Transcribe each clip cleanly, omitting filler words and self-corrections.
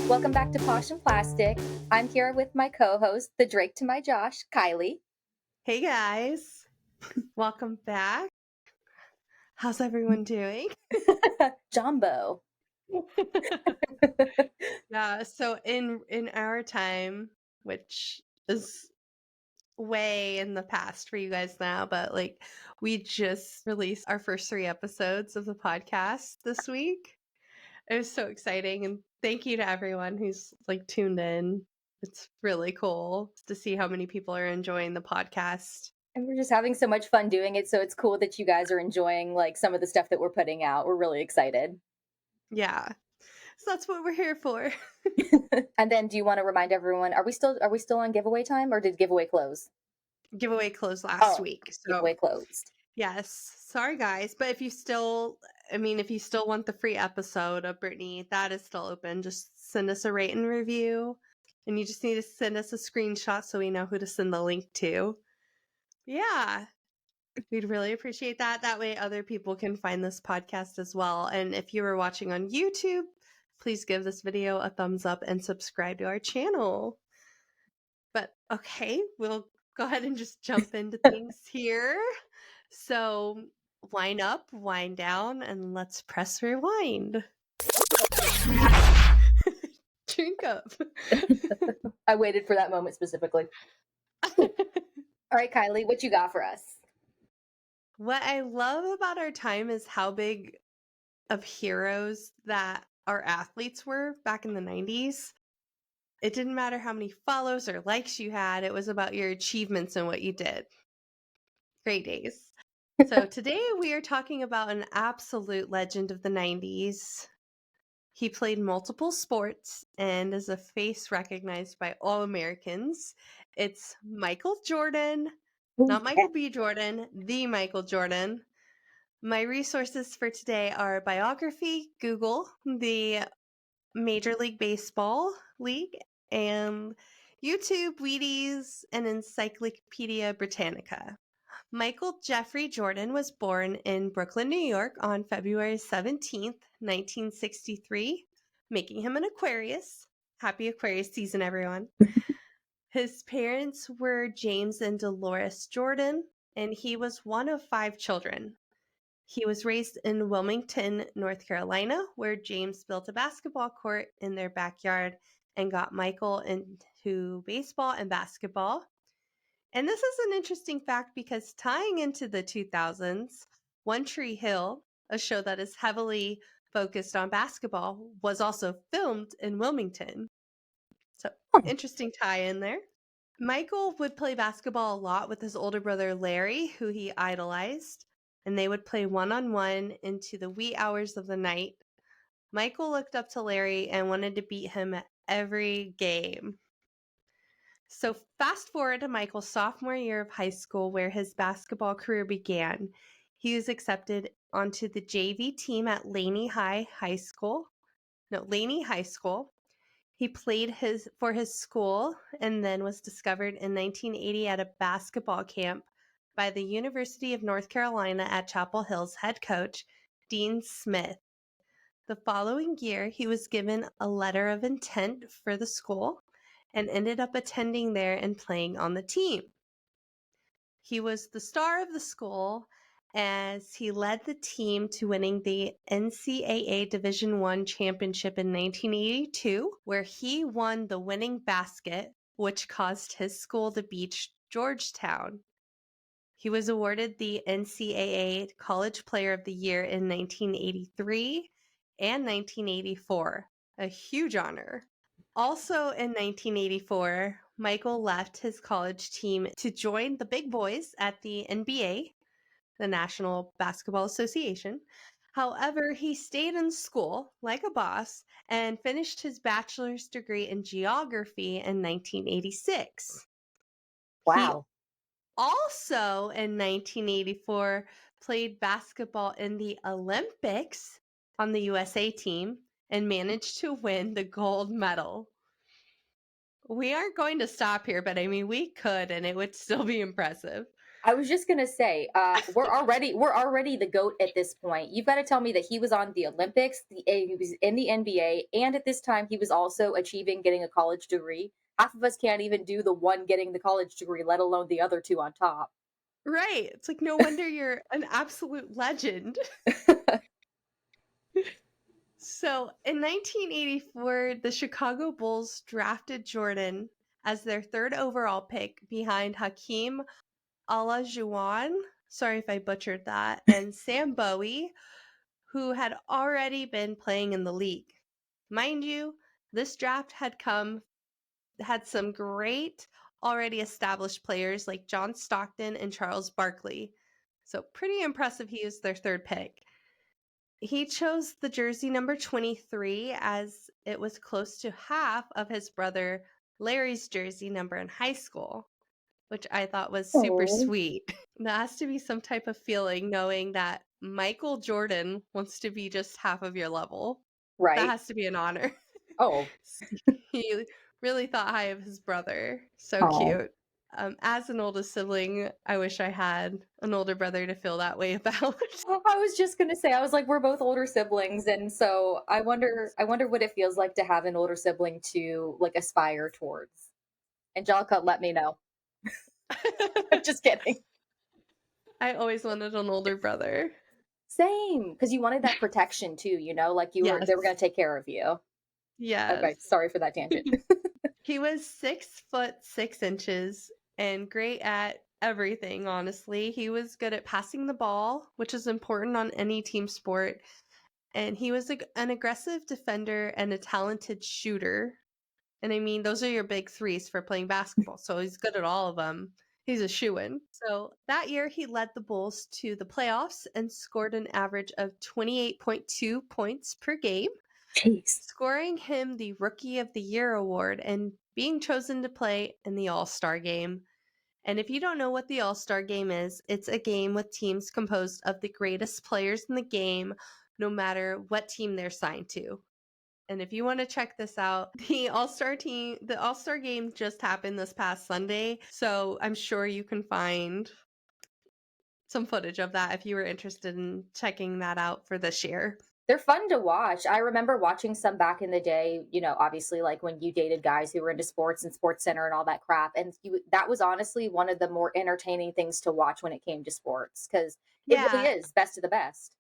Welcome back to Posh and Plastic. I'm here with my co-host, the Drake to my Josh, Kylie. Hey guys, welcome back. How's everyone doing? Jumbo. Yeah, so in our time, which is way in the past for you guys now, but like we just released our first 3 episodes of the podcast this week. It was so exciting, and thank you to everyone who's like tuned in. It's really cool to see how many people are enjoying the podcast. And we're just having so much fun doing it, so it's cool that you guys are enjoying like some of the stuff that we're putting out. We're really excited. Yeah. So that's what we're here for. And then do you want to remind everyone, are we still on giveaway time, or did giveaway close? Giveaway closed last week. Giveaway So closed. yes, sorry guys, but if you still want the free episode of Brittany, that is still open. Just send us a rate and review, and you just need to send us a screenshot so we know who to send the link to. Yeah, we'd really appreciate that. That way other people can find this podcast as well. And if you were watching on YouTube, please give this video a thumbs up and subscribe to our channel. But okay, we'll go ahead and just jump into things here. So wind up, wind down, and let's press rewind. Drink up. I waited for that moment specifically. All right, Kylie, what you got for us? What I love about our time is how big of heroes that our athletes were back in the 90s. It didn't matter how many follows or likes you had, it was about your achievements and what you did. Great days. So today we are talking about an absolute legend of the 90s. He played multiple sports and is a face recognized by all Americans. It's Michael Jordan, not Michael B. Jordan, the Michael Jordan. My resources for today are biography, Google, the Major League Baseball League, and YouTube, Wheaties, and Encyclopedia Britannica. Michael Jeffrey Jordan was born in Brooklyn, New York on February 17th, 1963, making him an Aquarius. Happy Aquarius season, everyone. His parents were James and Dolores Jordan, and he was one of 5 children. He was raised in Wilmington, North Carolina, where James built a basketball court in their backyard and got Michael into baseball and basketball. And this is an interesting fact because tying into the 2000s, One Tree Hill, a show that is heavily focused on basketball, was also filmed in Wilmington. So interesting tie in there. Michael would play basketball a lot with his older brother Larry, who he idolized, and they would play one-on-one into the wee hours of the night. Michael looked up to Larry and wanted to beat him at every game. So fast forward to Michael's sophomore year of high school, where his basketball career began. He was accepted onto the JV team at Laney High School. He played for his school and then was discovered in 1980 at a basketball camp by the University of North Carolina at Chapel Hill's head coach, Dean Smith. The following year, he was given a letter of intent for the school and ended up attending there and playing on the team. He was the star of the school as he led the team to winning the NCAA Division I championship in 1982, where he won the winning basket, which caused his school to beat Georgetown. He was awarded the NCAA College Player of the Year in 1983 and 1984, a huge honor. Also in 1984, Michael left his college team to join the big boys at the NBA, the National Basketball Association. However, he stayed in school like a boss and finished his bachelor's degree in geography in 1986. He Wow. also in 1984 played basketball in the Olympics on the USA team and managed to win the gold medal. We aren't going to stop here, but I mean, we could, and it would still be impressive. I was just gonna say, we're already the goat at this point. You've got to tell me that he was on the Olympics, he was in the NBA, and at this time he was also achieving getting a college degree. Half of us can't even do the one getting the college degree, let alone the other two on top. Right. It's like no wonder you're an absolute legend. So in 1984, the Chicago Bulls drafted Jordan as their third overall pick behind Hakeem Olajuwon. Sorry if I butchered that. And Sam Bowie, who had already been playing in the league. Mind you, this draft had some great already established players like John Stockton and Charles Barkley. So pretty impressive he was their third pick. He chose the jersey number 23 as it was close to half of his brother Larry's jersey number in high school, which I thought was super Oh, sweet. That has to be some type of feeling knowing that Michael Jordan wants to be just half of your level. That right. has to be an honor. Oh, He really thought high of his brother. So oh. cute. As an oldest sibling, I wish I had an older brother to feel that way about. I was just gonna say, I was like, we're both older siblings, and so I wonder what it feels like to have an older sibling to like aspire towards. Angelica, let me know. Just kidding. I always wanted an older brother. Same, because you wanted that protection too, you know, like they were Yes. gonna take care of you. Yes. Okay, sorry for that tangent. He was 6 foot 6 inches and great at everything, honestly. He was good at passing the ball, which is important on any team sport. And he was an aggressive defender and a talented shooter. And I mean, those are your big threes for playing basketball. So he's good at all of them. He's a shoo-in. So that year, he led the Bulls to the playoffs and scored an average of 28.2 points per game, Jeez. scoring him the Rookie of the Year award and being chosen to play in the All-Star game. And if you don't know what the All-Star game is, it's a game with teams composed of the greatest players in the game, no matter what team they're signed to. And if you want to check this out, the All-Star game just happened this past Sunday, so I'm sure you can find some footage of that if you were interested in checking that out for this year. They're fun to watch. I remember watching some back in the day, you know, obviously like when you dated guys who were into sports and Sports Center and all that crap. And that was honestly one of the more entertaining things to watch when it came to sports because it really Yeah. is best of the best.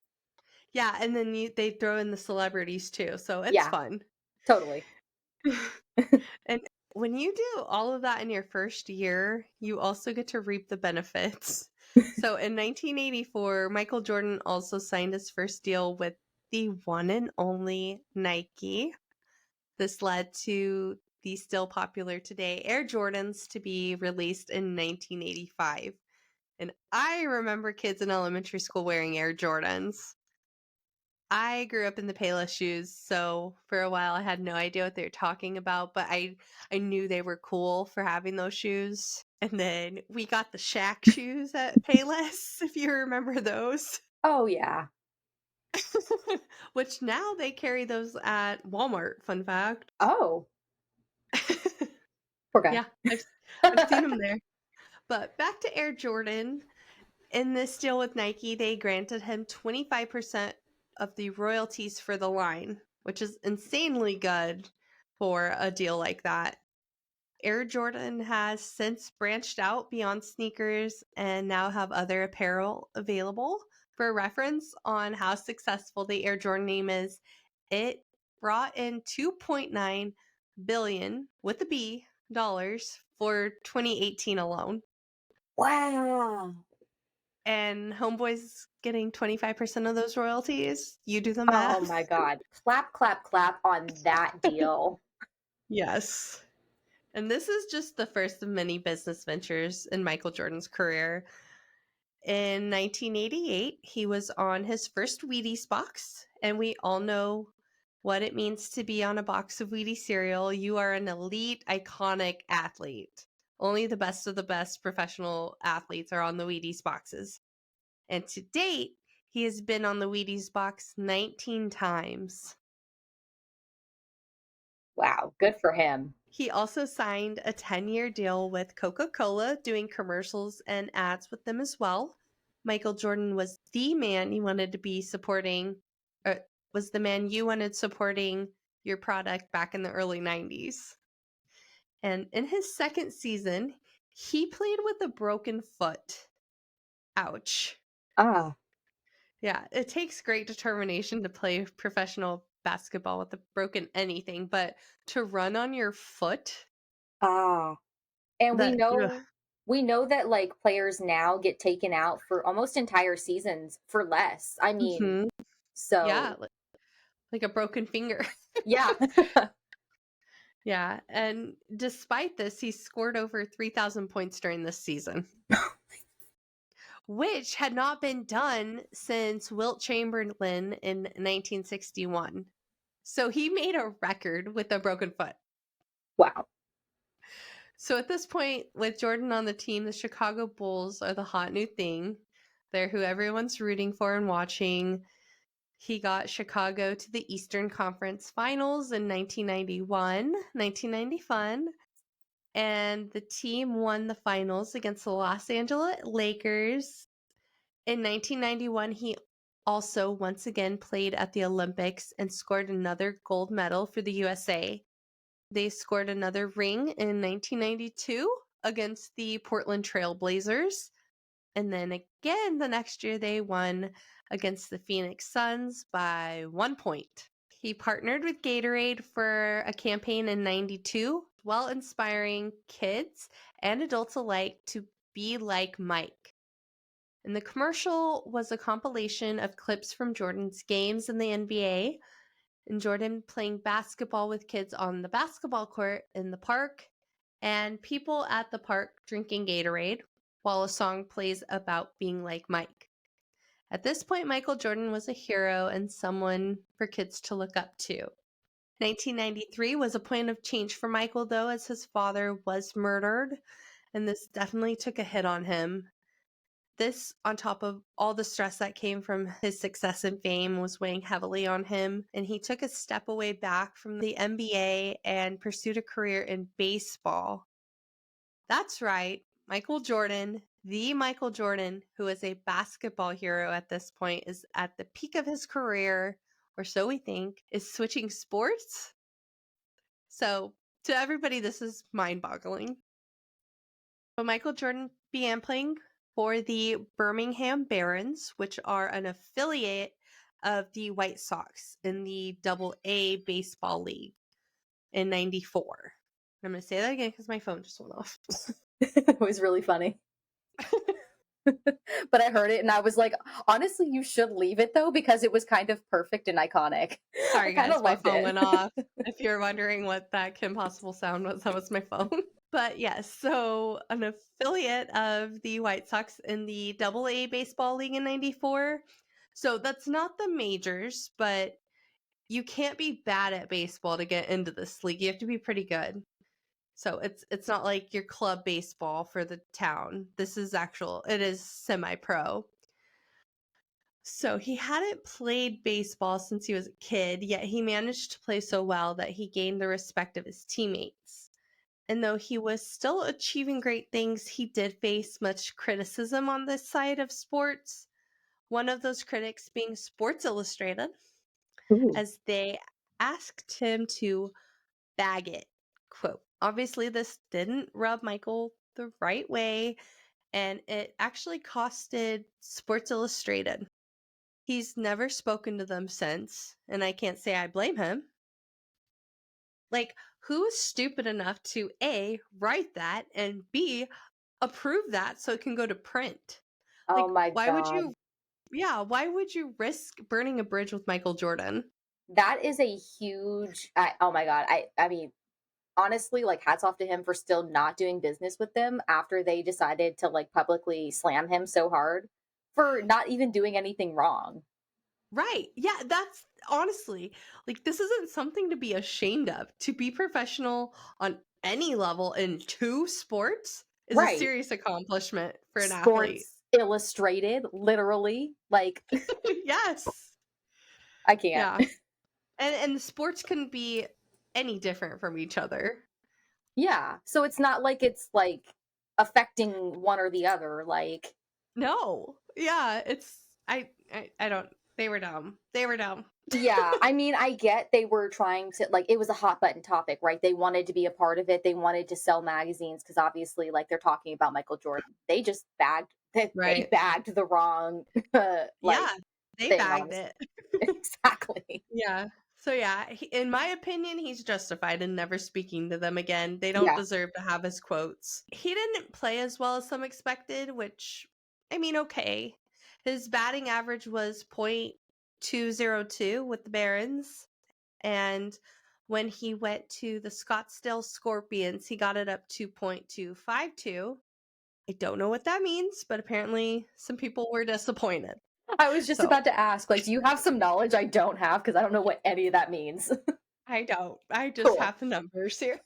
Yeah, and then they throw in the celebrities too, so it's Yeah, fun. totally. And when you do all of that in your first year, you also get to reap the benefits. So in 1984, Michael Jordan also signed his first deal with the one and only Nike. This led to the still popular today Air Jordans to be released in 1985. And I remember kids in elementary school wearing Air Jordans. I grew up in the Payless shoes, so for a while I had no idea what they were talking about, but I knew they were cool for having those shoes. And then we got the Shaq shoes at Payless, if you remember those. Oh, yeah. Which now they carry those at Walmart, fun fact. Oh, poor guy. Yeah, I've seen them there. But back to Air Jordan. In this deal with Nike, they granted him 25% of the royalties for the line, which is insanely good for a deal like that. Air Jordan has since branched out beyond sneakers and now have other apparel available. For reference on how successful the Air Jordan name is, it brought in 2.9 billion with a B dollars for 2018 alone. Wow. And Homeboy's getting 25% of those royalties. You do the Oh math. my God. Clap, clap, clap on that deal. Yes. And this is just the first of many business ventures in Michael Jordan's career. In 1988, he was on his first Wheaties box, and we all know what it means to be on a box of Wheaties cereal. You are an elite, iconic athlete. Only the best of the best professional athletes are on the Wheaties boxes. And to date, he has been on the Wheaties box 19 times. Wow, good for him. He also signed a 10-year deal with Coca-Cola, doing commercials and ads with them as well. Michael Jordan was the man you wanted to be supporting, or was the man you wanted supporting your product back in the early 90s. And in his second season, he played with a broken foot. Ouch. Ah, Yeah, it takes great determination to play professional basketball with a broken anything, but to run on your foot, ah. And that ugh. we know that like players now get taken out for almost entire seasons for less. I mean, Mhm. Yeah, so like a broken finger. yeah. Yeah, and despite this, he scored over 3,000 points during this season, which had not been done since Wilt Chamberlain in 1961. So he made a record with a broken foot. Wow. So at this point, with Jordan on the team, the Chicago Bulls are the hot new thing. They're who everyone's rooting for and watching. He got Chicago to the Eastern Conference Finals in 1991, 1990 fun, and the team won the finals against the Los Angeles Lakers. In 1991, he also once again played at the Olympics and scored another gold medal for the USA. They scored another ring in 1992 against the Portland Trail Blazers. And then again the next year they won against the Phoenix Suns by 1 point. He partnered with Gatorade for a campaign in 92 while inspiring kids and adults alike to be like Mike. And the commercial was a compilation of clips from Jordan's games in the NBA, and Jordan playing basketball with kids on the basketball court in the park, and people at the park drinking Gatorade while a song plays about being like Mike. At this point, Michael Jordan was a hero and someone for kids to look up to. 1993 was a point of change for Michael, though, as his father was murdered, and this definitely took a hit on him. This, on top of all the stress that came from his success and fame, was weighing heavily on him, and he took a step away back from the NBA and pursued a career in baseball. That's right, Michael Jordan, the Michael Jordan, who is a basketball hero at this point, is at the peak of his career, or so we think, is switching sports. So, to everybody, this is mind boggling. But Michael Jordan began playing for the Birmingham Barons, which are an affiliate of the White Sox in the Double A Baseball League in 94. I'm going to say that again because my phone just went off. It was really funny. But I heard it and I was like, honestly, you should leave it though, because it was kind of perfect and iconic. I Sorry, kind guys, of my loved phone it. went off. If you're wondering what that Kim Possible sound was, that was my phone. But yes, so an affiliate of the White Sox in the Double A Baseball League in 94. So that's not the majors, but you can't be bad at baseball to get into this league. You have to be pretty good. So it's not like your club baseball for the town. This is actual, it is semi-pro. So he hadn't played baseball since he was a kid, yet he managed to play so well that he gained the respect of his teammates. And though he was still achieving great things, he did face much criticism on this side of sports. One of those critics being Sports Illustrated, Ooh. as they asked him to bag it. Quote, obviously, this didn't rub Michael the right way, and it actually costed Sports Illustrated. He's never spoken to them since, and I can't say I blame him. Like, who is stupid enough to A, write that, and B, approve that so it can go to print? Oh Like, my why would God. you, yeah, why would you risk burning a bridge with Michael Jordan? That is a huge oh my God. I mean, honestly, like hats off to him for still not doing business with them after they decided to like publicly slam him so hard for not even doing anything wrong. Right. Yeah, that's honestly, like, this isn't something to be ashamed of. To be professional on any level in two sports is a Right. serious accomplishment for an athlete. Sports Illustrated, literally. Like, Yes. I can't. Yeah. And the sports can be any different from each other. Yeah. So it's not like it's like affecting one or the other. Like, No. Yeah, it's I don't they were dumb. They were dumb. yeah, I mean, I get they were trying to like it was a hot button topic, right? They wanted to be a part of it. They wanted to sell magazines because obviously, like they're talking about Michael Jordan. They just bagged they Right. bagged the wrong Yeah, like they thing, bagged honestly. it. Exactly. Yeah. So yeah, in my opinion, he's justified in never speaking to them again. They don't Yeah. deserve to have his quotes. He didn't play as well as some expected, which I mean, okay. His batting average was .202 with the Barons, and when he went to the Scottsdale Scorpions, he got it up to .252. I don't know what that means, but apparently some people were disappointed. I was just So about to ask, like, do you have some knowledge I don't have? Because I don't know what any of that means. I don't. I just Cool. have the numbers here.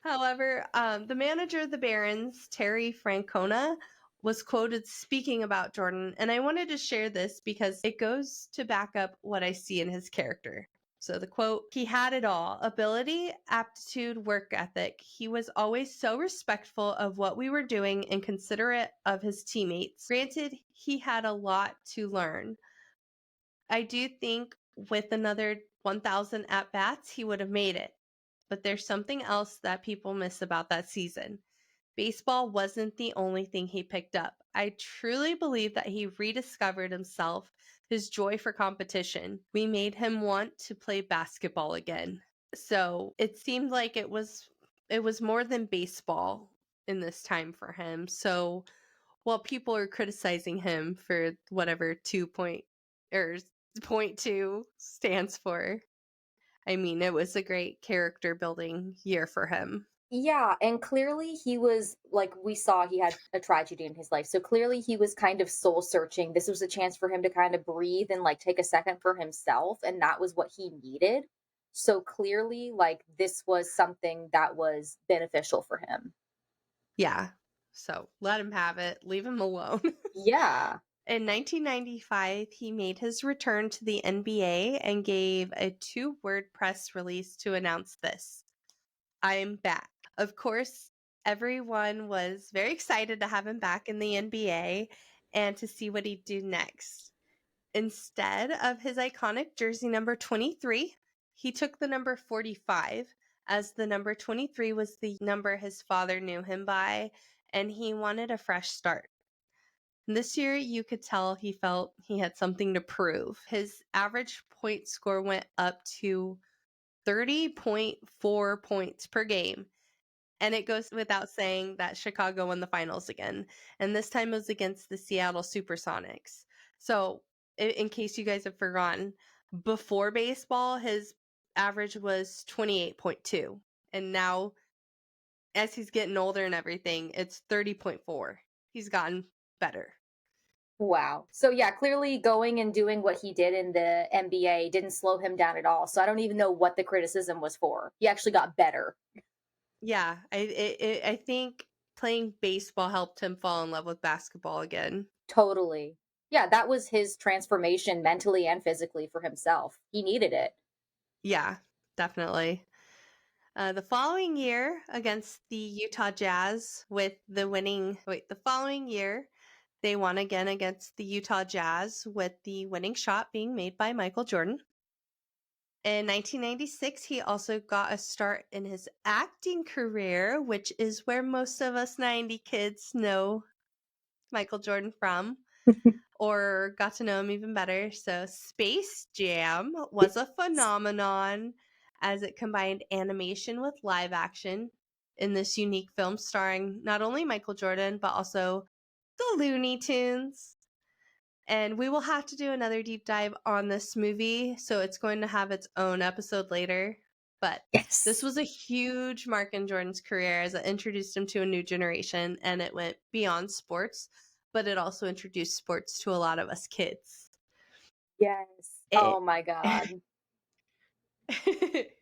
However, the manager of the Barons, Terry Francona, was quoted speaking about Jordan, and I wanted to share this because it goes to back up what I see in his character. So the quote, he had it all: ability, aptitude, work ethic. He was always so respectful of what we were doing and considerate of his teammates. Granted, he had a lot to learn. I do think with another 1,000 at bats, he would have made it. But there's something else that people miss about that season. Baseball wasn't the only thing he picked up. I truly believe that he rediscovered himself, his joy for competition. We made him want to play basketball again. So it seemed like it was more than baseball in this time for him. So while people are criticizing him for whatever 2 point or point two stands for, I mean, it was a great character building year for him. Yeah, and clearly he was like we saw he had a tragedy in his life. So clearly he was kind of soul searching. This was a chance for him to kind of breathe and like take a second for himself, and that was what he needed. So clearly like this was something that was beneficial for him. Yeah. So let him have it. Leave him alone. Yeah. In 1995, he made his return to the NBA and gave a 2-word press release to announce this: I'm back. Of course, everyone was very excited to have him back in the NBA and to see what he'd do next. Instead of his iconic jersey number 23, he took the number 45, as the number 23 was the number his father knew him by, and he wanted a fresh start. This year, you could tell he felt he had something to prove. His average point score went up to 30.4 points per game. And it goes without saying that Chicago won the finals again. And this time it was against the Seattle Supersonics. So, in case you guys have forgotten, before baseball, his average was 28.2. And now, as he's getting older and everything, it's 30.4. He's gotten better. Wow. So yeah, clearly going and doing what he did in the NBA didn't slow him down at all. So I don't even know what the criticism was for. He actually got better. Yeah, I think playing baseball helped him fall in love with basketball again. Totally. Yeah, that was his transformation mentally and physically for himself. He needed it. Yeah, definitely. The following year against the Utah Jazz with the following year they won again against the Utah Jazz with the winning shot being made by Michael Jordan. In 1996, he also got a start in his acting career, which is where most of us 90 kids know Michael Jordan from, or got to know him even better. So, Space Jam was a phenomenon as it combined animation with live action in this unique film starring not only Michael Jordan, but also the Looney Tunes. And we will have to do another deep dive on this movie, so it's going to have its own episode later. But this Yes. was a huge mark in Jordan's career as it introduced him to a new generation, and it went beyond sports, but it also introduced sports to a lot of us kids. Yes. It Oh my god. it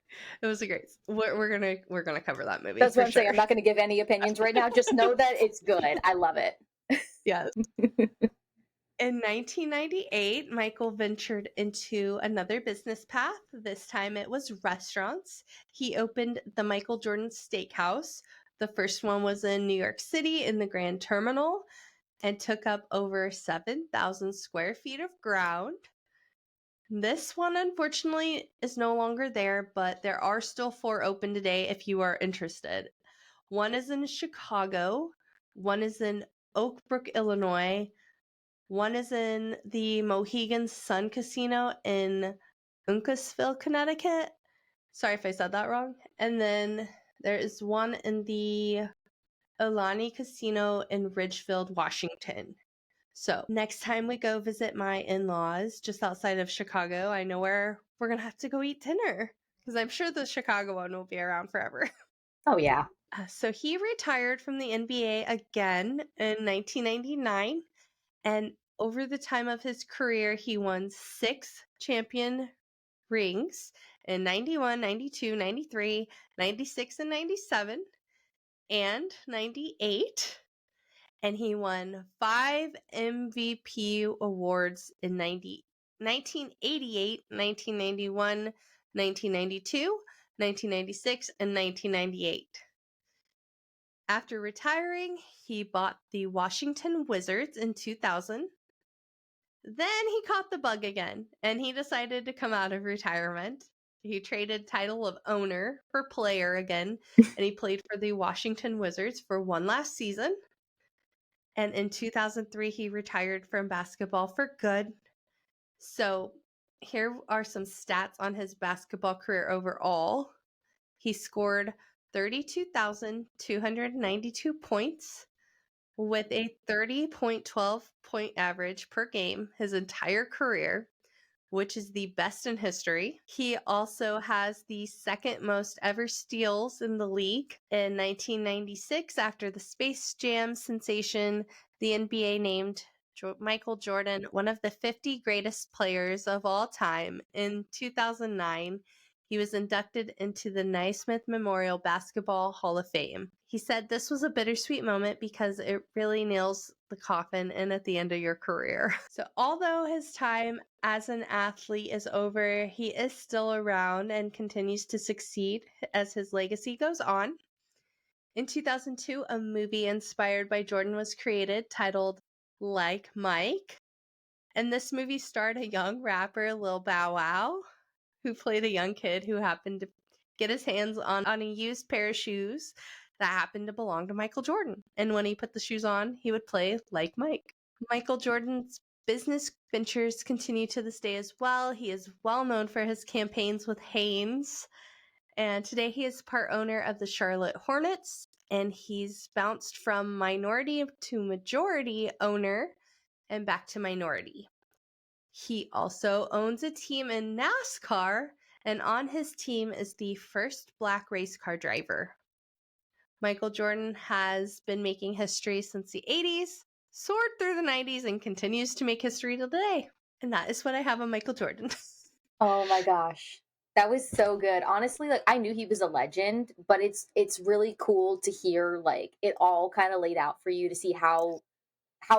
was a great. We're gonna cover that movie That's what for I'm saying. sure. I'm not going to give any opinions right now. Just know that it's good. I love it. Yes. In 1998, Michael ventured into another business path. This time it was restaurants. He opened the Michael Jordan Steakhouse. The first one was in New York City in the Grand Terminal and took up over 7,000 square feet of ground. This one, unfortunately, is no longer there, but there are still 4 open today if you are interested. One is in Chicago, one is in Oak Brook, Illinois, one is in the Mohegan Sun Casino in Uncasville, Connecticut. Sorry if I said that wrong. And then there is one in the Ilani Casino in Ridgefield, Washington. So next time we go visit my in-laws just outside of Chicago, I know where we're going to have to go eat dinner because I'm sure the Chicago one will be around forever. Oh yeah. So he retired from the NBA again in 1999. And over the time of his career, he won 6 champion rings in 91, 92, 93, 96, and 97, and 98. And he won 5 MVP awards in 1988, 1991, 1992, 1996, and 1998. After retiring, he bought the Washington Wizards in 2000. Then he caught the bug again, and he decided to come out of retirement. He traded title of owner for player again, and he played for the Washington Wizards for one last season. And in 2003, he retired from basketball for good. So here are some stats on his basketball career overall. He scored 32,292 points with a 30.12 point average per game his entire career, which is the best in history. He also has the second most ever steals in the league. In 1996, after the Space Jam sensation, the NBA named Michael Jordan one of the 50 greatest players of all time. In 2009, he was inducted into the Naismith Memorial Basketball Hall of Fame. He said this was a bittersweet moment because it really nails the coffin in at the end of your career. So although his time as an athlete is over, he is still around and continues to succeed as his legacy goes on. In 2002, a movie inspired by Jordan was created titled Like Mike. And this movie starred a young rapper, Lil Bow Wow, who played a young kid who happened to get his hands on a used pair of shoes that happened to belong to Michael Jordan. And when he put the shoes on, he would play like Mike. Michael Jordan's business ventures continue to this day as well. He is well known for his campaigns with Hanes. And today he is part owner of the Charlotte Hornets. And he's bounced from minority to majority owner and back to minority. He also owns a team in NASCAR, and on his team is the first black race car driver. Michael Jordan has been making history since the 80s, soared through the 90s, and continues to make history today. And that is what I have on Michael Jordan. Oh my gosh. That was so good. Honestly, like I knew he was a legend, but it's really cool to hear like it all kind of laid out for you to see how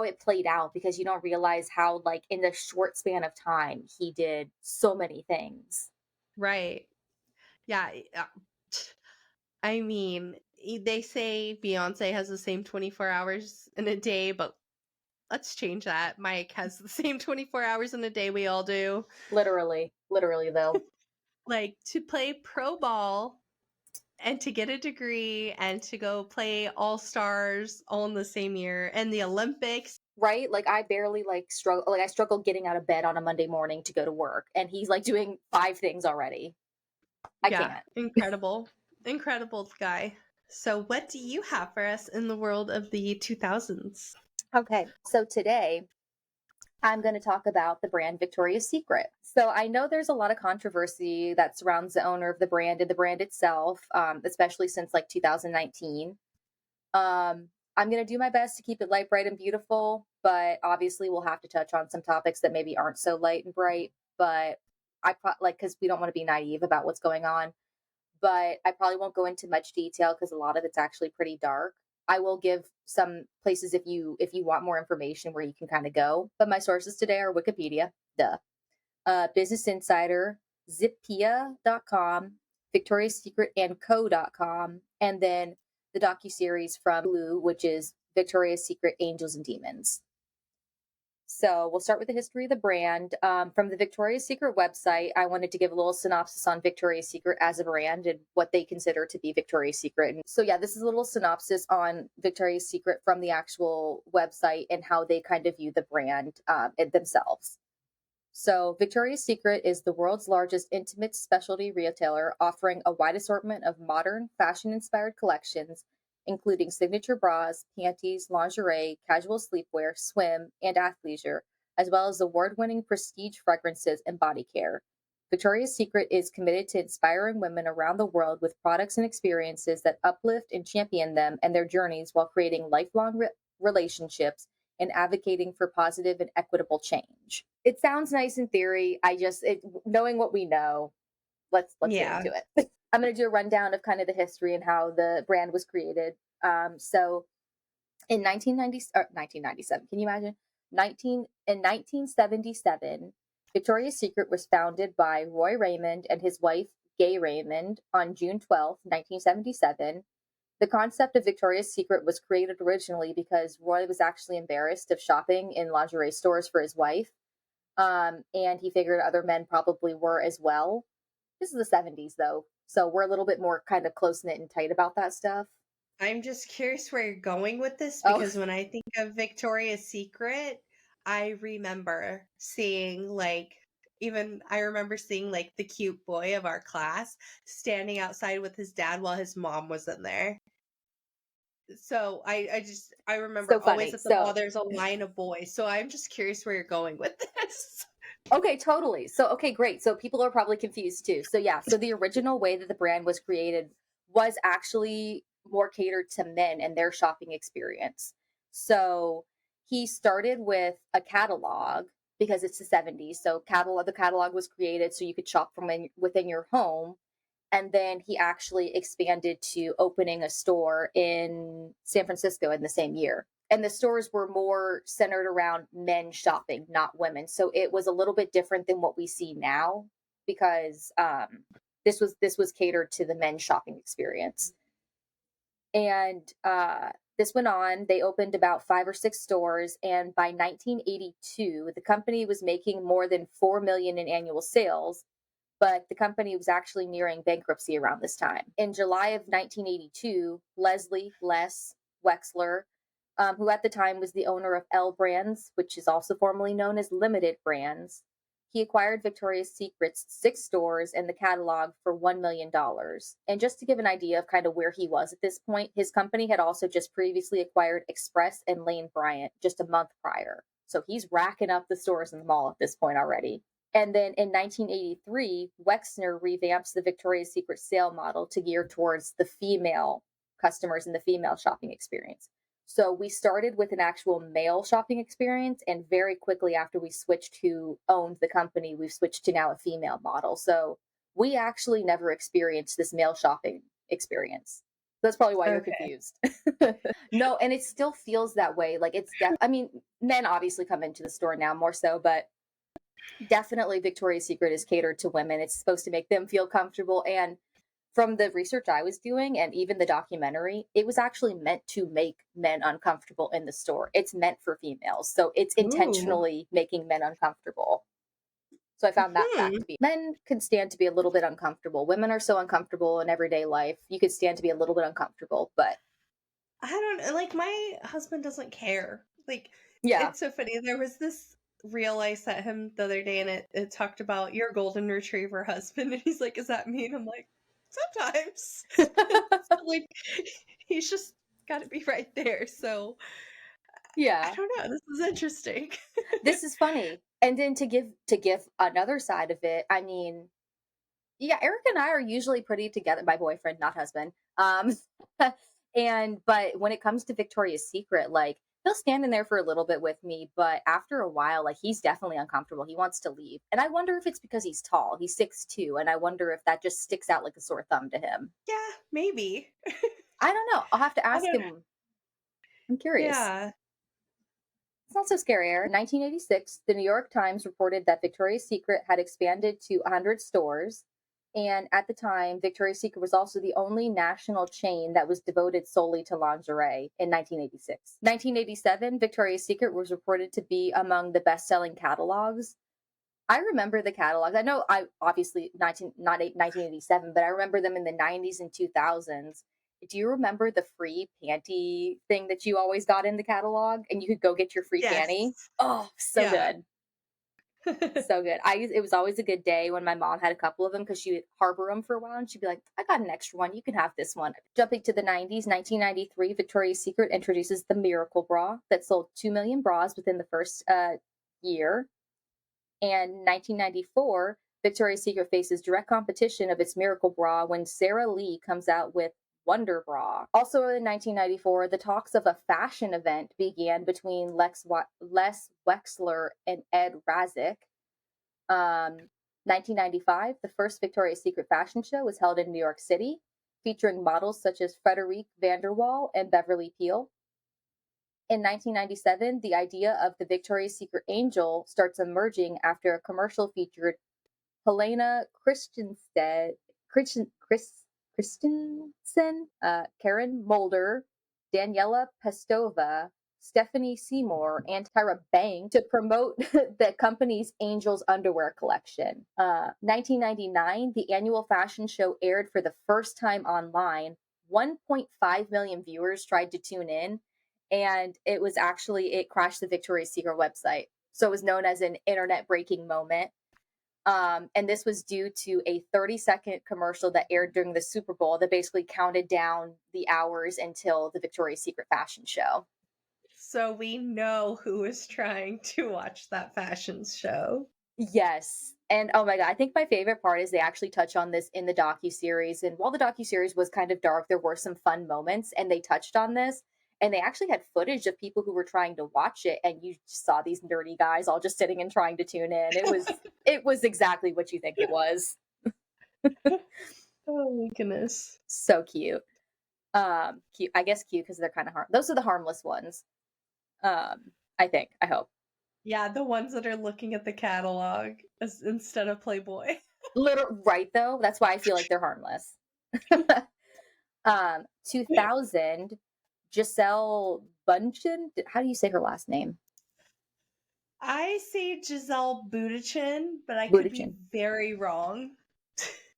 it played out because you don't realize how like in the short span of time he did so many things. Right. Yeah. I mean, they say Beyonce has the same 24 hours in a day, but let's change that. Mike has the same 24 hours in a day we all do. Literally, literally though. Like to play pro ball and to get a degree and to go play all stars all in the same year and the Olympics. Right? Like I barely like struggle like I struggle getting out of bed on a Monday morning to go to work and he's like doing 5 things already. I Yeah, can't. incredible. Incredible guy. So, what do you have for us in the world of the 2000s? Okay. So today I'm going to talk about the brand Victoria's Secret. So I know there's a lot of controversy that surrounds the owner of the brand and the brand itself, especially since like 2019. I'm going to do my best to keep it light, bright, and beautiful, but obviously we'll have to touch on some topics that maybe aren't so light and bright. But like because we don't want to be naive about what's going on. But I probably won't go into much detail because a lot of it's actually pretty dark. I will give some places if you want more information where you can kind of go. But my sources today are Wikipedia, duh, Business Insider, Zippia.com, Victoria's Secret and Co.com, and then the docuseries from Hulu, which is Victoria's Secret Angels and Demons. So we'll start with the history of the brand. From the Victoria's Secret website, I wanted to give a little synopsis on Victoria's Secret as a brand and what they consider to be Victoria's Secret. And so, yeah, this is a little synopsis on Victoria's Secret from the actual website and how they kind of view the brand themselves. So, Victoria's Secret is the world's largest intimate specialty retailer, offering a wide assortment of modern, fashion inspired collections, including signature bras, panties, lingerie, casual sleepwear, swim, and athleisure, as well as award winning prestige fragrances and body care. Victoria's Secret is committed to inspiring women around the world with products and experiences that uplift and champion them and their journeys while creating lifelong relationships and advocating for positive and equitable change. It sounds nice in theory. Knowing what we know, let's get Yeah. into it. I'm going to do a rundown of kind of the history and how the brand was created. So in 1997, can you imagine? 1977, Victoria's Secret was founded by Roy Raymond and his wife Gay Raymond on June 12th, 1977. The concept of Victoria's Secret was created originally because Roy was actually embarrassed of shopping in lingerie stores for his wife. And he figured other men probably were as well. This is the 70s, though. So we're a little bit more kind of close knit and tight about that stuff. I'm just curious where you're going with this Oh, because when I think of Victoria's Secret, I remember seeing even I remember seeing like the cute boy of our class standing outside with his dad while his mom was in there. So I remember so always funny. at the mall So, there's a line of boys. So I'm just curious where you're going with this. okay, totally. So, okay, great. So people are probably confused too. So, yeah. So the original way that the brand was created was actually more catered to men and their shopping experience. So he started with a catalog because it's the 70s. So the catalog was created so you could shop from within your home. And then he actually expanded to opening a store in San Francisco in the same year. And the stores were more centered around men shopping, not women. So it was a little bit different than what we see now because this was catered to the men's shopping experience. And this went on. They opened about 5 or 6 stores, and by 1982, the company was making more than 4 million in annual sales, but the company was actually nearing bankruptcy around this time. In July of 1982, Leslie Les Wexler, who at the time was the owner of L Brands, which is also formerly known as Limited Brands, he acquired Victoria's Secret's 6 stores and the catalog for $1 million. And just to give an idea of kind of where he was at this point, his company had also just previously acquired Express and Lane Bryant just a month prior. So he's racking up the stores in the mall at this point already. And then in 1983, Wexner revamps the Victoria's Secret sale model to gear towards the female customers and the female shopping experience. So we started with an actual male shopping experience, and very quickly after we switched who owned the company, we've switched to now a female model. So we actually never experienced this male shopping experience. That's probably why you're Okay. confused. No, and it still feels that way. Like I mean, men obviously come into the store now more so, but definitely Victoria's Secret is catered to women. It's supposed to make them feel comfortable. And from the research I was doing and even the documentary, it was actually meant to make men uncomfortable in the store. It's meant for females. So it's Ooh. intentionally making men uncomfortable. So I found that fact Hmm. to be men can stand to be a little bit uncomfortable. Women are so uncomfortable in everyday life. You could stand to be a little bit uncomfortable, but I don't like my husband doesn't care. Like yeah. it's so funny. There was this reel I sent him the other day and it talked about your golden retriever husband and he's like, is that me? And I'm like, sometimes. So, like he's just gotta be right there. So I Yeah. don't know. This is interesting. This is funny. And then to give another side of it, I mean, yeah, Eric and I are usually pretty together. My boyfriend, not husband. And but when it comes to Victoria's Secret, like he'll stand in there for a little bit with me, but after a while, like he's definitely uncomfortable. He wants to leave, and I wonder if it's because he's tall. He's 6'2", and I wonder if that just sticks out like a sore thumb to him. Yeah, maybe. I don't know. I'll have to I ask don't him. I'm curious. Yeah. It's not so scary. In 1986, the New York Times reported that Victoria's Secret had expanded to 100 stores. And at the time, Victoria's Secret was also the only national chain that was devoted solely to lingerie in 1986. 1987, Victoria's Secret was reported to be among the best selling catalogs. I remember the catalogs. I know I obviously 1987, but I remember them in the 90s and 2000s. Do you remember the free panty thing that you always got in the catalog and you could go get your free panty? Yes. Oh, so Yeah. good. So good. It was always a good day when my mom had a couple of them because she would harbor them for a while and she'd be like, I got an extra one. You can have this one. Jumping to the 90s, 1993, Victoria's Secret introduces the Miracle Bra that sold 2 million bras within the first year. And 1994, Victoria's Secret faces direct competition of its Miracle Bra when Sara Lee comes out with Wonder Bra. Also in 1994, the talks of a fashion event began between Les Wexler and Ed Razik. 1995, the first Victoria's Secret fashion show was held in New York City, featuring models such as Frederique Vanderwall and Beverly Peel. In 1997, the idea of the Victoria's Secret Angel starts emerging after a commercial featured Helena Christensen, Karen Mulder, Daniela Pestova, Stephanie Seymour, and Tyra Banks to promote the company's Angels underwear collection. 1999, the annual fashion show aired for the first time online. 1.5 million viewers tried to tune in, and it crashed the Victoria's Secret website. So it was known as an internet breaking moment. And this was due to a 30-second commercial that aired during the Super Bowl that basically counted down the hours until the Victoria's Secret fashion show. So we know who is trying to watch that fashion show. Yes. And oh my God, I think my favorite part is they actually touch on this in the docuseries. And while the docuseries was kind of dark, there were some fun moments and they touched on this. And they actually had footage of people who were trying to watch it, and you saw these nerdy guys all just sitting and trying to tune in. It was exactly what you think it was. Oh my goodness. So cute. Cute. I guess cute because they're kind of those are the harmless ones. I think. I hope. Yeah, the ones that are looking at the catalog instead of Playboy. Right though. That's why I feel like they're harmless. 2000, Giselle Bundchen. How do you say her last name? I say Giselle Bundchen, but I could be Bundchen. very wrong.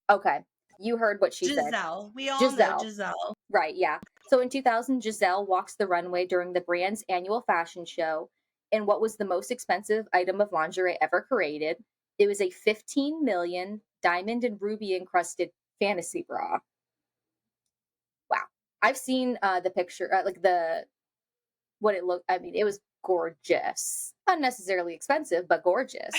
Okay. You heard what she said. Giselle. We all know Giselle. Giselle. Right, yeah. So in 2000, Giselle walks the runway during the brand's annual fashion show in what was the most expensive item of lingerie ever created. It was a 15 million diamond and ruby encrusted fantasy bra. Wow. I've seen the picture, like what it looked. I mean, it was gorgeous. Unnecessarily expensive, but gorgeous.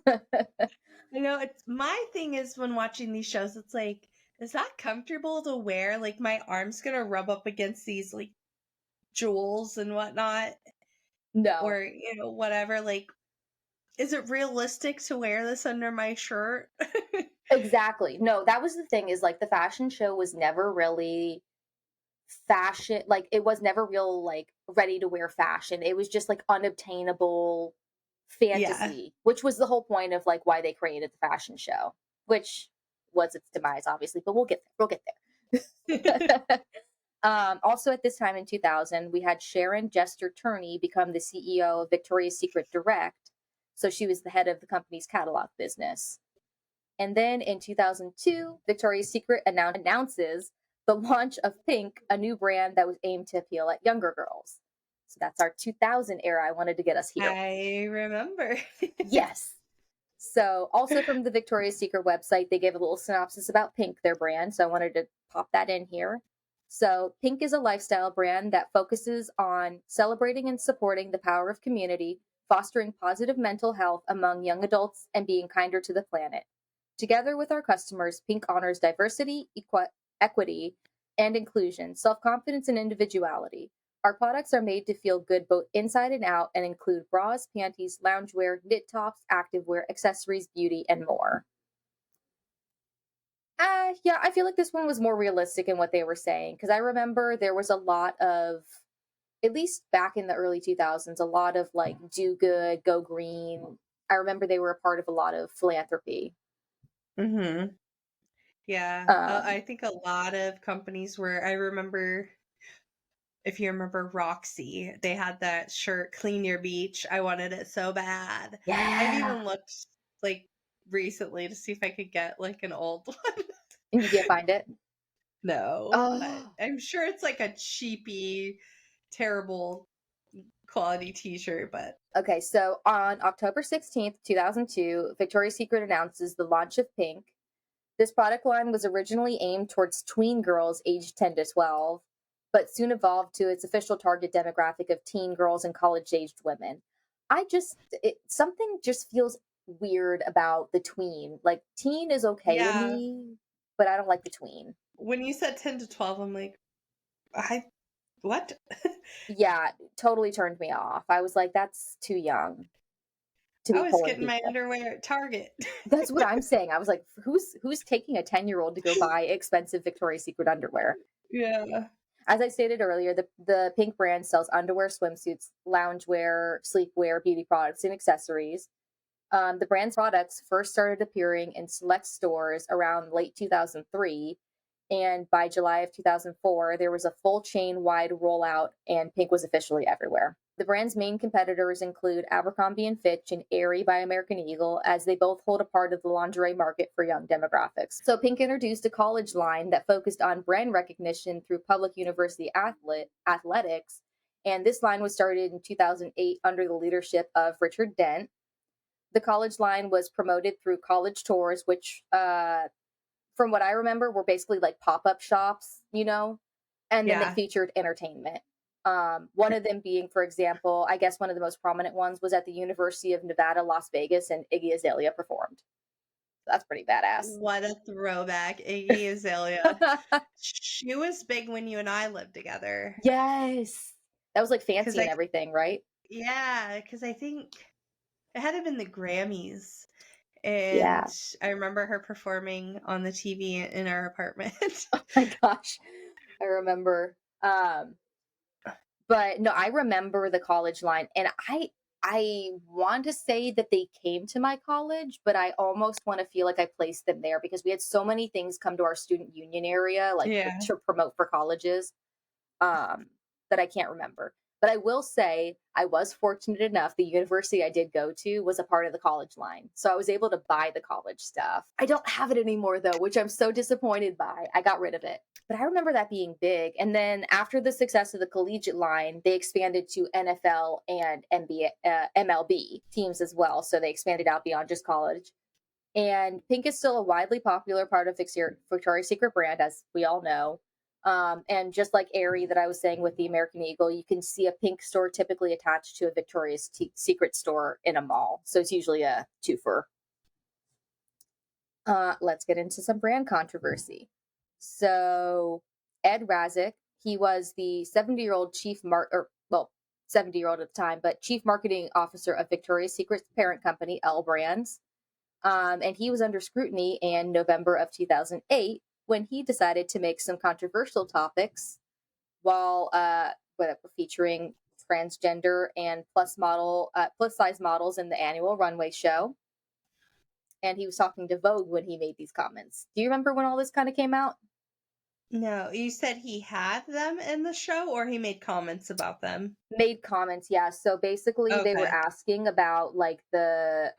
I know it's my thing is when watching these shows, it's like, is that comfortable to wear? Like my arm's gonna rub up against these like jewels and whatnot, No, or whatever. Like, is it realistic to wear this under my shirt? exactly. No, that was the thing is like the fashion show was never really fashion, like it was never real like ready to wear fashion. It was just like unobtainable Yeah. fantasy, which was the whole point of like why they created the fashion show, which was its demise obviously, but we'll get there. Also at this time in 2000, we had Sharon Jester Turney become the CEO of Victoria's Secret Direct, so she was the head of the company's catalog business. And then in 2002, Victoria's Secret announces the launch of Pink, a new brand that was aimed to appeal at younger girls. So that's our 2000 era. I wanted to get us here. I remember. Yes. So, also from the Victoria's Secret website, they gave a little synopsis about Pink, their brand. So, I wanted to pop that in here. So, Pink is a lifestyle brand that focuses on celebrating and supporting the power of community, fostering positive mental health among young adults, and being kinder to the planet. Together with our customers, Pink honors diversity, equity, and inclusion, self confidence, and individuality. Our products are made to feel good both inside and out and include bras, panties, loungewear, knit tops, activewear, accessories, beauty, and more. Yeah, I feel like this one was more realistic in what they were saying because I remember there was a lot of at least back in the early 2000s, a lot of like do good, go green. I remember they were a part of a lot of philanthropy. Mhm. Yeah, Um, I think a lot of companies were. I remember, if you remember Roxy, they had that shirt, "Clean Your Beach." I wanted it so bad. I've yeah. even looked, like, recently to see if I could get, like, an old one. And you can't find it? No, but Oh, I'm sure it's like a cheapy, terrible quality t-shirt, but okay. So on October 16th, 2002, Victoria's Secret announces the launch of Pink. This product line was originally aimed towards tween girls aged 10 to 12, but soon evolved to its official target demographic of teen girls and college aged women. Something just feels weird about the tween. Like, teen is okay to yeah, me, but I don't like the tween. when you said 10 to 12, I'm like, I what? Yeah, totally turned me off. I was like, that's too young to I be was pulling getting my people. underwear at Target. That's what I'm saying. I was like, who's taking a 10-year-old to go buy expensive Victoria's Secret underwear? Yeah. As I stated earlier, the Pink brand sells underwear, swimsuits, loungewear, sleepwear, beauty products, and accessories. The brand's products first started appearing in select stores around late 2003, and by July of 2004, there was a full chain wide rollout, and Pink was officially everywhere. The brand's main competitors include Abercrombie and Fitch and Aerie by American Eagle, as they both hold a part of the lingerie market for young demographics. So Pink introduced a college line that focused on brand recognition through public university athletics, and this line was started in 2008 under the leadership of Richard Dent. The college line was promoted through college tours, which, from what I remember, were basically like pop up shops, and then they Yeah. featured entertainment. One of them being, for example, I guess one of the most prominent ones was at the University of Nevada, Las Vegas, and Iggy Azalea performed. That's pretty badass. What a throwback, Iggy Azalea. She was big when you and I lived together. Yes. That was like Cause fancy and I everything, right? Yeah, because I think it had to been the Grammys, and Yeah. I remember her performing on the TV in our apartment. My gosh. I remember. But no, I remember the college line, and I want to say that they came to my college, but I almost want to feel like I placed them there because we had so many things come to our student union area, like Yeah. to promote for colleges, um, that I can't remember. But I will say I was fortunate enough. The university I did go to was a part of the college line, so I was able to buy the college stuff. I don't have it anymore though, which I'm so disappointed by. I got rid of it. But I remember that being big. And then after the success of the collegiate line, they expanded to NFL and NBA, MLB teams as well. So they expanded out beyond just college. And Pink is still a widely popular part of Victoria's Secret brand, as we all know. And just like Aerie that I was saying with the American Eagle, you can see a Pink store typically attached to a Secret store in a mall. So it's usually a twofer. Let's get into some brand controversy. So Ed Razik, he was the 70-year-old chief or well, 70-year-old at the time, but chief marketing officer of Victoria's Secret's parent company, L Brands. And he was under scrutiny in November of 2008 when he decided to make some controversial topics while featuring transgender and plus size models in the annual runway show. And he was talking to Vogue when he made these comments. Do you remember when all this kind of came out? No, you said he had them in the show, or he made comments about them? Made comments, yeah. So basically, they were Okay. asking about like the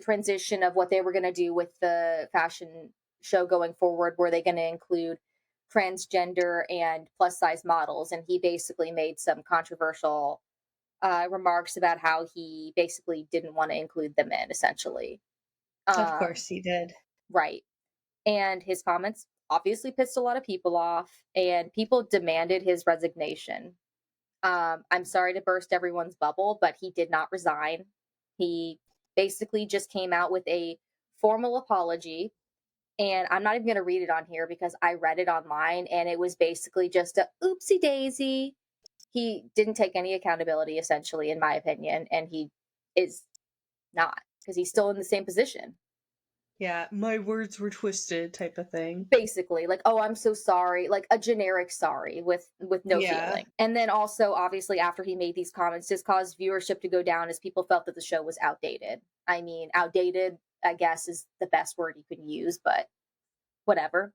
transition of what they were going to do with the fashion show going forward. Were they going to include transgender and plus size models? And he basically made some controversial remarks about how he basically didn't want to include them in, essentially. Of Um, course he did. right. And his comments obviously pissed a lot of people off, and people demanded his resignation. I'm sorry to burst everyone's bubble, but he did not resign. He basically just came out with a formal apology. And I'm not even going to read it on here because I read it online and it was basically just a oopsie daisy. He didn't take any accountability, essentially, in my opinion. And he is not because he's still in the same position. Yeah, my words were twisted type of thing. Basically, like, "Oh, I'm so sorry," like a generic sorry with no Yeah. feeling. And then also, obviously, after he made these comments, this caused viewership to go down as people felt that the show was outdated. I mean, outdated, I guess, is the best word you can use, but whatever.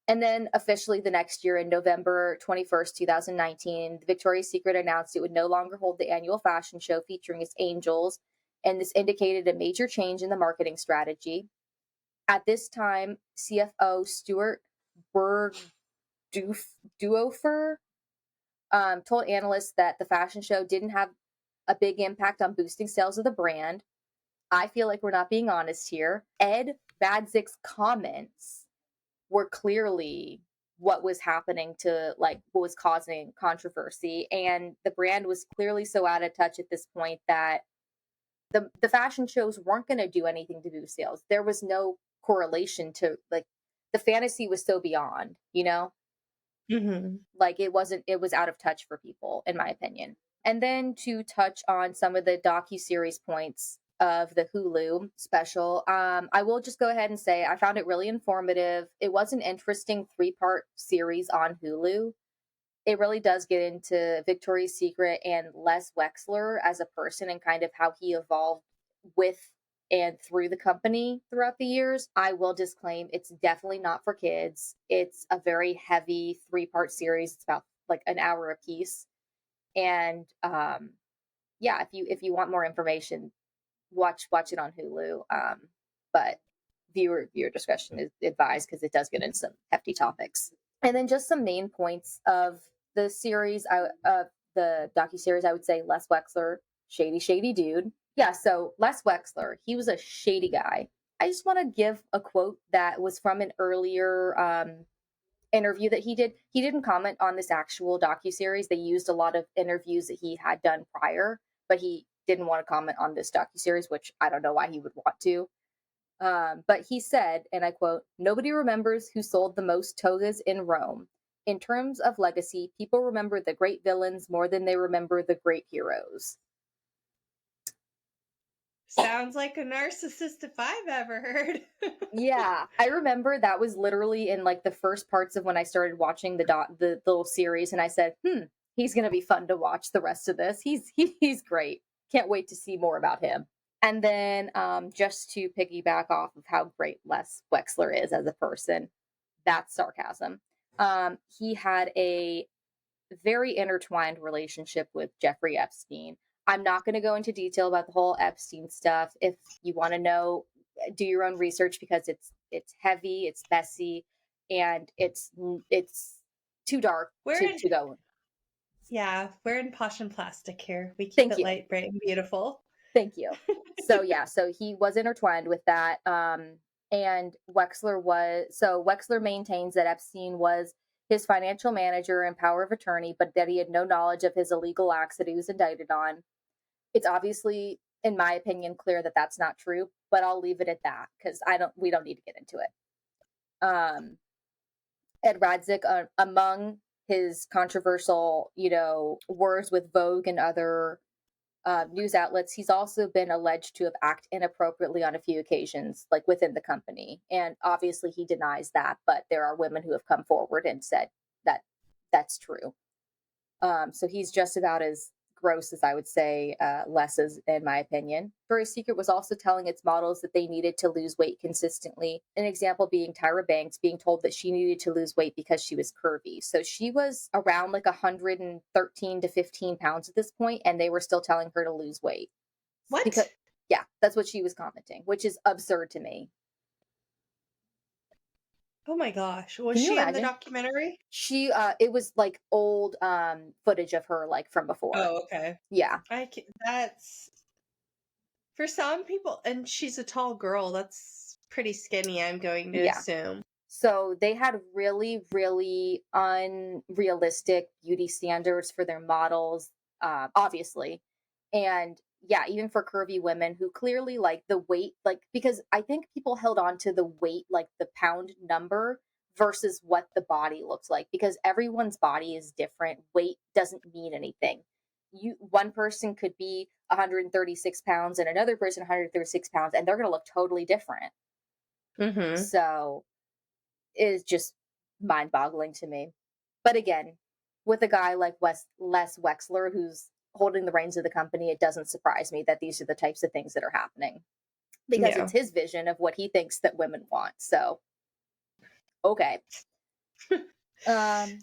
And then officially the next year in November 21st, 2019, the Victoria's Secret announced it would no longer hold the annual fashion show featuring its angels, and this indicated a major change in the marketing strategy. At this time, CFO Stuart Bergdorfer told analysts that the fashion show didn't have a big impact on boosting sales of the brand. I feel like we're not being honest here. Ed Radzik's comments were clearly what was happening to like what was causing controversy, and the brand was clearly so out of touch at this point that the fashion shows weren't going to do anything to boost sales. There was no correlation to like the fantasy was so beyond, Hmm. like it was out of touch for people in my opinion. And then to touch on some of the docu-series points of the Hulu special, I will just go ahead and say I found it really informative. It was an interesting three-part series on Hulu. It really does get into Victoria's Secret and Les Wexler as a person and kind of how he evolved with and through the company throughout the years. I will disclaim it's definitely not for kids. It's a very heavy three-part series. It's about like an hour a piece. And yeah, if you want more information, watch it on Hulu. But viewer discretion is advised because it does get into some hefty topics. And then just some main points of the series, the docu series. I would say Les Wexler, shady dude. Yeah, so Les Wexler, he was a shady guy. I just want to give a quote that was from an earlier interview that he did. He didn't comment on this actual docu series. They used a lot of interviews that he had done prior, but he didn't want to comment on this docu series, which I don't know why he would want to. But he said, and I quote, "Nobody remembers who sold the most togas in Rome. In terms of legacy, people remember the great villains more than they remember the great heroes." Sounds like a narcissist if I've ever heard. Yeah, I remember that was literally in like the first parts of when I started watching the little series, and I said, he's gonna be fun to watch the rest of this. He's great. Can't wait to see more about him." And then just to piggyback off of how great Les Wexler is as a person, that's sarcasm. He had a very intertwined relationship with Jeffrey Epstein. I'm not going to go into detail about the whole Epstein stuff. If you want to know, do your own research because it's heavy, it's messy, and it's too dark We're to in, to go. yeah, we're in Posh and Plastic here. We keep Thank it you. light, bright, and beautiful. Thank you. So yeah, so he was intertwined with that. And Wexler maintains that Epstein was his financial manager and power of attorney, but that he had no knowledge of his illegal acts that he was indicted on. It's obviously, in my opinion, clear that that's not true, but I'll leave it at that because we don't need to get into it. Um, Ed Radzik, among his controversial, words with Vogue and other news outlets, he's also been alleged to have acted inappropriately on a few occasions, like within the company. And obviously, he denies that, but there are women who have come forward and said that that's true. So he's just about as gross as I would say, less as in my opinion. Victoria's Secret was also telling its models that they needed to lose weight consistently. An example being Tyra Banks being told that she needed to lose weight because she was curvy. So she was around like 113 to 15 pounds at this point, and they were still telling her to lose weight. Because, What? yeah, that's what she was commenting, which is absurd to me. Oh my gosh. Was Can you she in the imagine? documentary? It was like old footage of her like from before. Oh, okay. Yeah. That's for some people, and she's a tall girl. That's pretty skinny, I'm going to Yeah. assume. So they had really, really unrealistic beauty standards for their models, obviously. And yeah, even for curvy women who clearly like the weight, like, because I think people held on to the weight, like the pound number versus what the body looks like, because everyone's body is different. Weight doesn't mean anything. one person could be 136 pounds and another person 136 pounds, and they're going to look totally different. Mhm. So it's just mind boggling to me. But again, with a guy like Les Wexler, who's holding the reins of the company, it doesn't surprise me that these are the types of things that are happening because Yeah. it's his vision of what he thinks that women want. So, okay. Um,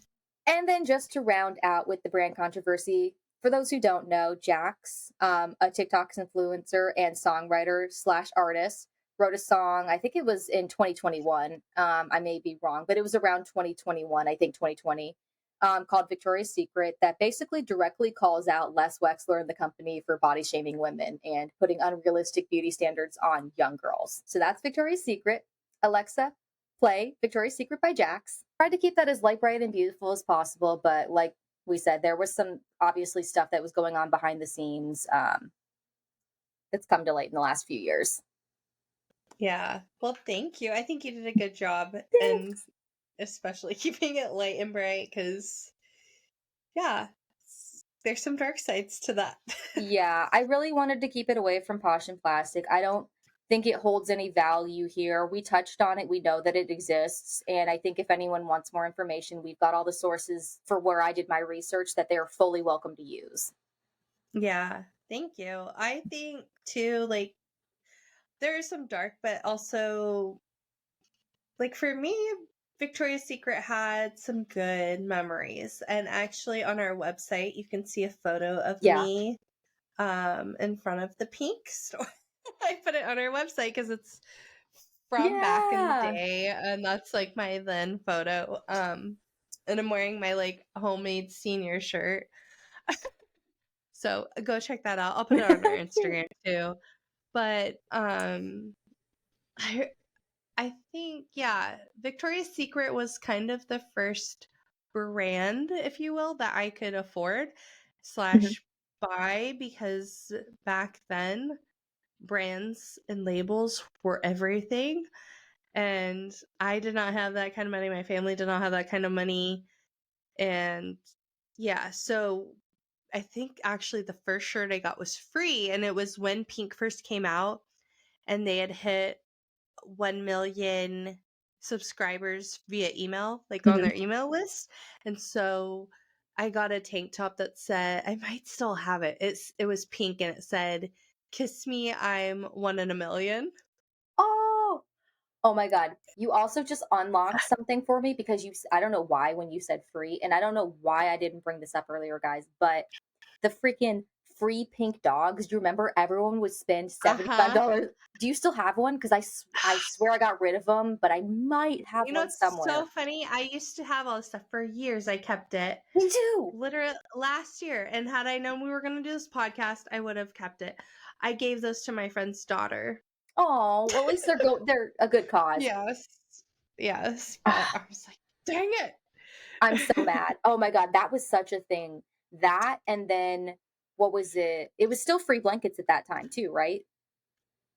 and then just to round out with the brand controversy, for those who don't know, Jax, a TikTok influencer and songwriter slash artist, wrote a song. I think it was in 2021. I may be wrong, but it was around 2021. I think 2020. Called Victoria's Secret, that basically directly calls out Les Wexler and the company for body shaming women and putting unrealistic beauty standards on young girls. So that's Victoria's Secret. Alexa, play Victoria's Secret by Jax. Tried to keep that as light, bright, and beautiful as possible, but like we said, there was some obviously stuff that was going on behind the scenes that's come to light in the last few years. Yeah. Well, thank you. I think you did a good job, and Thanks. especially keeping it light and bright because, yeah, there's some dark sides to that. Yeah, I really wanted to keep it away from Posh and Plastic. I don't think it holds any value here. We touched on it. We know that it exists. And I think if anyone wants more information, we've got all the sources for where I did my research that they're fully welcome to use. Yeah. Thank you. I think too, like, there is some dark, but also, like, for me, Victoria's Secret had some good memories. And actually, on our website, you can see a photo of Yeah. me in front of the pink store. I put it on our website because it's from back in the Yeah. day, and that's like my then photo. And I'm wearing my like homemade senior shirt. So go check that out. I'll put it on our Cute. Instagram too. But I I think, yeah, Victoria's Secret was kind of the first brand, if you will, that I could afford Mhm. slash buy, because back then brands and labels were everything. And I did not have that kind of money. My family did not have that kind of money. And yeah, so I think actually the first shirt I got was free. And it was when Pink first came out and they had hit 1 million subscribers via email, like on Mhm. their email list. And so I got a tank top that said, I might still have it. It was pink and it said, "Kiss me, I'm one in a million." Oh, oh my God. You also just unlocked something for me because I don't know why when you said free, and I don't know why I didn't bring this up earlier, guys, but the freaking free pink dogs. Do you remember everyone would spend Uh-huh. $75? Do you still have one? Because I swear I got rid of them, but I might have You know, one it's so somewhere. funny. I used to have all this stuff for years. I kept it Me too. literally last year. And had I known we were going to do this podcast, I would have kept it. I gave those to my friend's daughter. Oh, well, at least they're a good cause. Yes. Yes. But Ah, I was like, dang it. I'm so mad. Oh my God, that was such a thing. That and then what was it? It was still free blankets at that time too, right?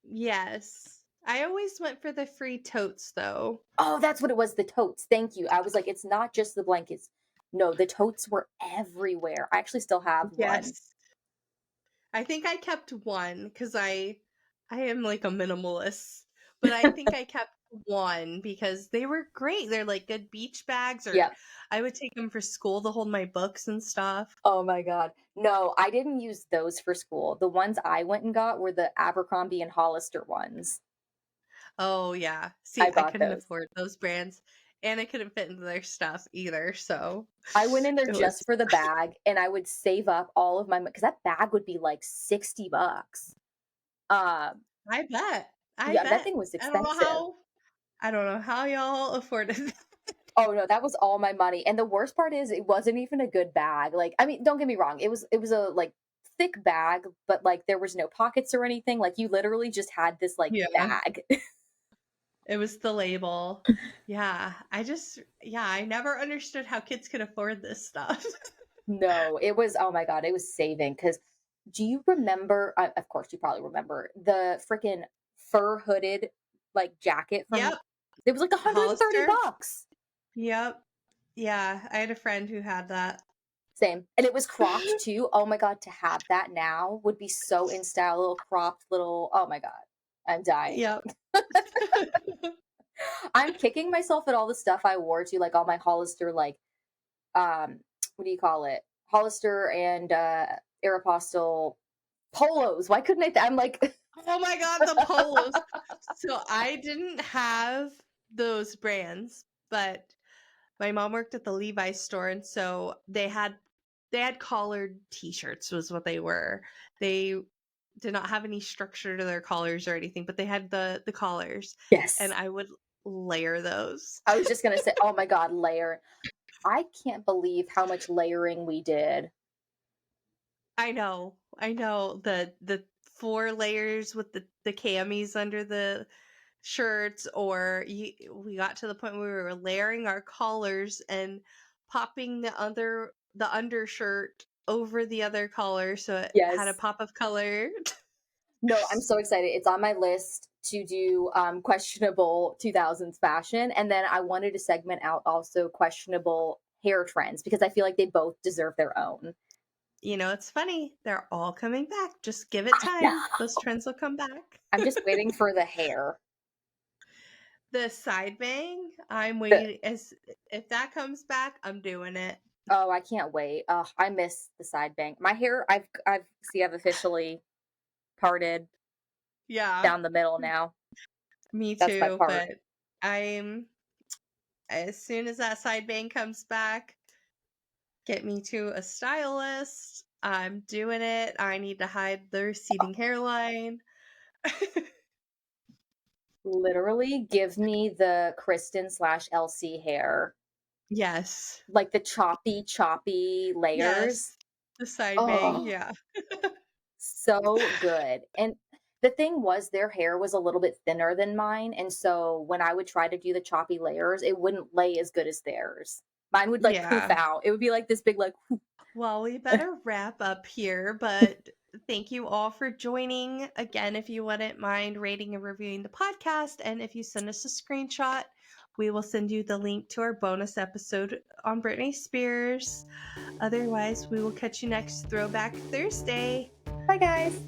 Yes. I always went for the free totes though. Oh, that's what it was, the totes. Thank you. I was like, it's not just the blankets. No, the totes were everywhere. I actually still have one. Yes. I think I kept one because I am like a minimalist, but I think I kept one because they were great. They're like good beach bags, or Yep. I would take them for school to hold my books and stuff. Oh my God. No, I didn't use those for school. The ones I went and got were the Abercrombie and Hollister ones. Oh yeah. See, I I bought couldn't those. afford those brands and I couldn't fit into their stuff either. So I went in there it just was for the bag and I would save up all of my money because that bag would be like $60. Um, I bet. I yeah, that bet. thing was I don't know expensive. how I don't know how y'all afforded that. Oh no, that was all my money. And the worst part is it wasn't even a good bag. Like, I mean, don't get me wrong, it was a like thick bag, but like there was no pockets or anything. Like you literally just had this like Yeah. bag. It was the label. Yeah. Yeah, I never understood how kids could afford this stuff. No, it was, oh my God, it was saving. Because do you remember? Of course, you probably remember the freaking fur hooded like jacket from. Yep. It was like 130 Hollister. bucks. Yep. Yeah. I had a friend who had that. Same. And it was cropped too. Oh my god, to have that now would be so in style, little cropped little oh my god. I'm dying. Yep. I'm kicking myself at all the stuff I wore to like all my Hollister like what do you call it? Hollister and Aeropostale polos. Why couldn't I I'm like Oh my god, the polos. So I didn't have those brands, but my mom worked at the Levi's store, and so they had collared t-shirts was what they were. They did not have any structure to their collars or anything, but they had the collars, and yes. I would layer those. I was just gonna say, oh my god, layer. I can't believe how much layering we did. I know the 4 layers with the camis under the shirts, or we got to the point where we were layering our collars and popping the undershirt over the other collar so it had a Yes. pop of color. No, I'm so excited. It's on my list to do questionable 2000s fashion. And then I wanted to segment out also questionable hair trends because I feel like they both deserve their own. You know, it's funny. They're all coming back. Just give it I time. Those know. trends will come back. I'm just waiting for the hair. The side bang, I'm The, waiting as if that comes back, I'm doing it. oh, I can't wait. Oh, I miss the side bang. My hair, I've officially parted Yeah, down the middle now. me That's my too, part. but I'm as soon as that side bang comes back, get me to a stylist. I'm doing it. I need to hide the receding hairline. Literally give me the Kristen slash Elsie hair. Yes. Like the choppy layers. Yes. The side bang, Oh, yeah. so good. And the thing was their hair was a little bit thinner than mine, and so when I would try to do the choppy layers, it wouldn't lay as good as theirs. Mine would like poof Yeah. out. It would be like this big like Well, we better wrap up here, but thank you all for joining. Again, if you wouldn't mind rating and reviewing the podcast, and if you send us a screenshot, we will send you the link to our bonus episode on Britney Spears. Otherwise, we will catch you next Throwback Thursday. Bye guys.